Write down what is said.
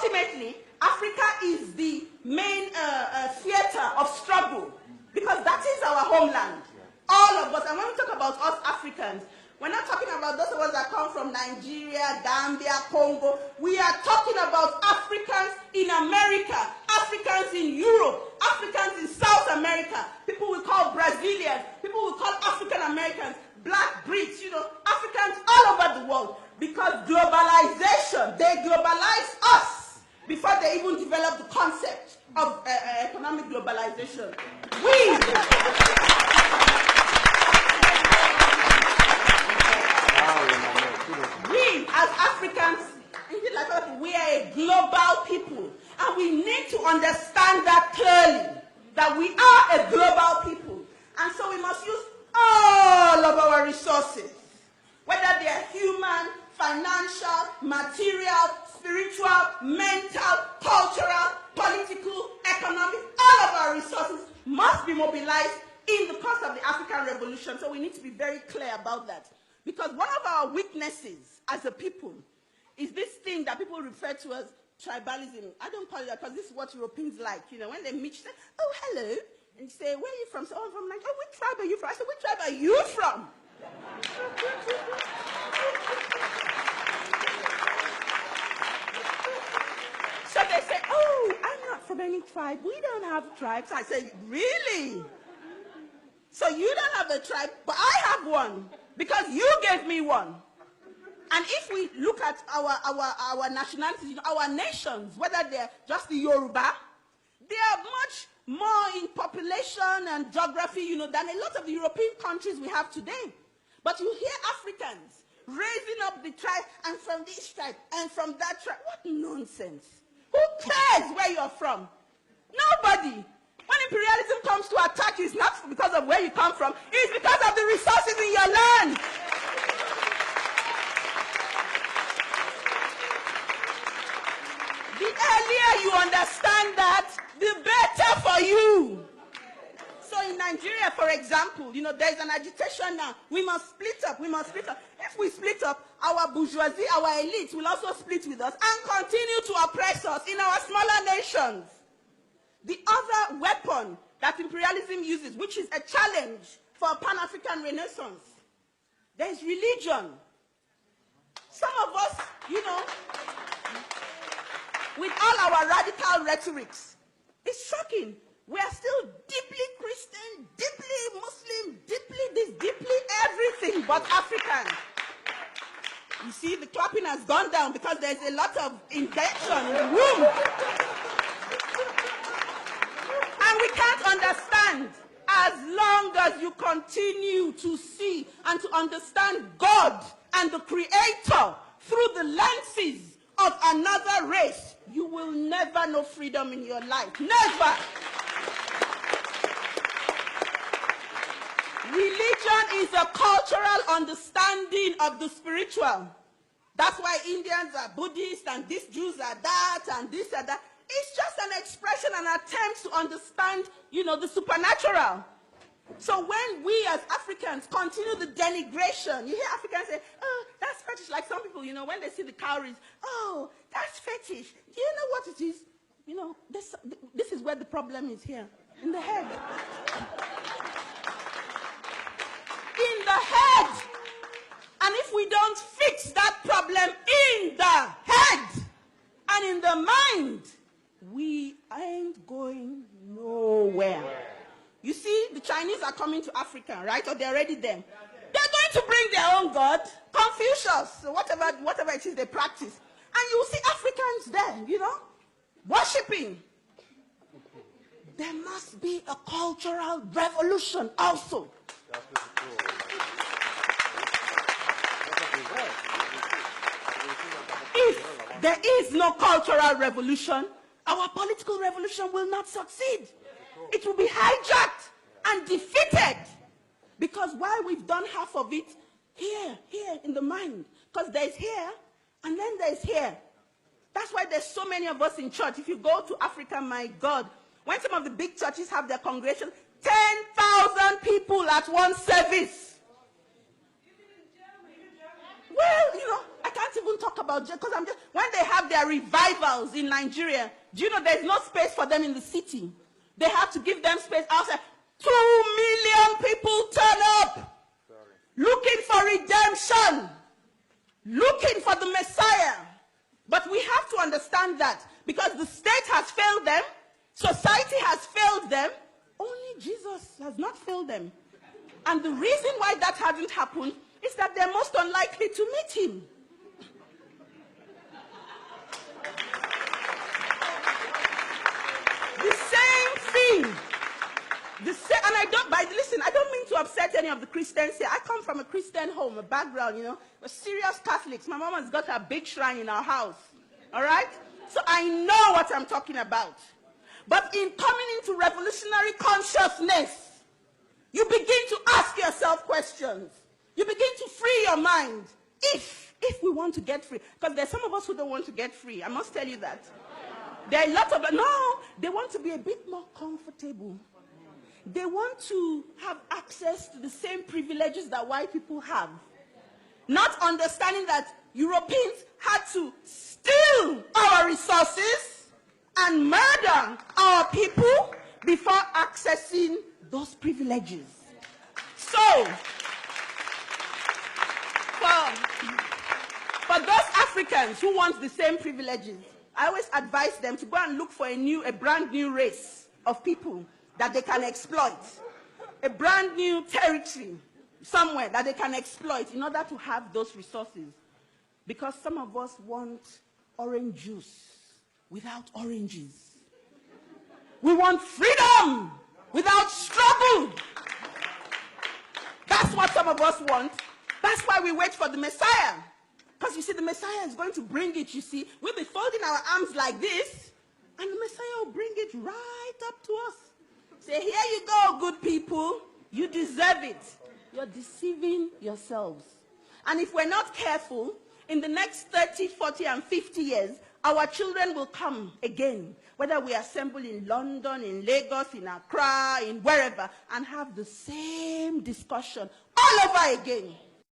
ultimately, Africa is the main theater of struggle, because that is our homeland. All of us, and when we talk about us Africans, we're not talking about those of us that come from Nigeria, Gambia, Congo. We are talking about Africans in America, Africans in Europe, Africans in South America. People we call Brazilians, people we call African Americans, Black Brits, Africans all over the world. Because globalization, they globalize us before they even develop the concept of economic globalization. We as Africans, we are a global people, and we need to understand that clearly, that we are a global people, and so we must use all of our resources, whether they are human, financial, material, spiritual, mental, cultural, political, economic, all of our resources must be mobilized in the course of the African Revolution. So we need to be very clear about that. Because one of our weaknesses as a people is this thing that people refer to as tribalism. I don't call it that because this is what Europeans like. When they meet, you say, oh, hello. And you say, where are you from? So, oh, I'm from Nigeria. Oh, which tribe are you from? I said, which tribe are you from? So they say, oh, I'm not from any tribe. We don't have tribes. I said, really? So you don't have a tribe, but I have one. Because you gave me one. And if we look at our nationalities, our nations, whether they're just the Yoruba, they are much more in population and geography, than a lot of the European countries we have today. But you hear Africans raising up the tribe, and from this tribe, and from that tribe. What nonsense. Who cares where you're from? Nobody. When imperialism comes to attack you, it's not because of where you come from, it's because of the resources in your land. The earlier you understand that, the better for you. So in Nigeria, for example, there's an agitation now. We must split up. If we split up, our bourgeoisie, our elites will also split with us and continue to oppress us in our smaller nations. The other weapon that imperialism uses, which is a challenge for a Pan-African renaissance, there is religion. Some of us, with all our radical rhetorics, it's shocking. We are still deeply Christian, deeply Muslim, deeply this, deeply everything but African. You see, the clapping has gone down because there's a lot of intention in the room. And we can't understand as long as you continue to see and to understand God and the Creator through the lenses of another race, you will never know freedom in your life. Never. Religion is a cultural understanding of the spiritual. That's why Indians are Buddhists and these Jews are that and this and that. It's just an expression, an attempt to understand, the supernatural. So when we as Africans continue the denigration, you hear Africans say, oh, that's fetish. Like some people, when they see the cowries, oh, that's fetish. Do you know what it is? This is where the problem is here, in the head. In the head. And if we don't fix that problem in the head and in the mind, we ain't going nowhere. You see, the Chinese are coming to Africa, right? Or they're already there. They're going to bring their own God, Confucius, whatever it is they practice. And you see Africans there, worshipping. There must be a cultural revolution also. If there is no cultural revolution, our political revolution will not succeed. It will be hijacked and defeated. Because while we've done half of it here in the mind, because there's here and then there's here. That's why there's so many of us in church. If you go to Africa, my God, when some of the big churches have their congregation, 10,000 people at one service. Well, I can't even talk about, because when they have their revivals in Nigeria, do you know there's no space for them in the city? They have to give them space outside. 2 million people turn up, looking for redemption, looking for the Messiah. But we have to understand that because the state has failed them, society has failed them, only Jesus has not failed them. And the reason why that hasn't happened is that they're most unlikely to meet him. The same thing. And I don't mean to upset any of the Christians here. I come from a Christian home, a background, we're serious Catholics. My mom has got a big shrine in our house. All right? So I know what I'm talking about. But in coming into revolutionary consciousness, you begin to ask yourself questions. You begin to free your mind. If we want to get free. Because there's some of us who don't want to get free. I must tell you that. There are lots of them. No, they want to be a bit more comfortable. They want to have access to the same privileges that white people have. Not understanding that Europeans had to steal our resources and murder our people before accessing those privileges. So, for those Africans who want the same privileges, I always advise them to go and look for a brand new race of people that they can exploit. A brand new territory somewhere that they can exploit in order to have those resources. Because some of us want orange juice without oranges. We want freedom without struggle. That's what some of us want. That's why we wait for the Messiah. Because you see, the Messiah is going to bring it, you see. We'll be folding our arms like this, and the Messiah will bring it right up to us. Say, here you go, good people. You deserve it. You're deceiving yourselves. And if we're not careful, in the next 30, 40, and 50 years, our children will come again, whether we assemble in London, in Lagos, in Accra, in wherever, and have the same discussion all over again.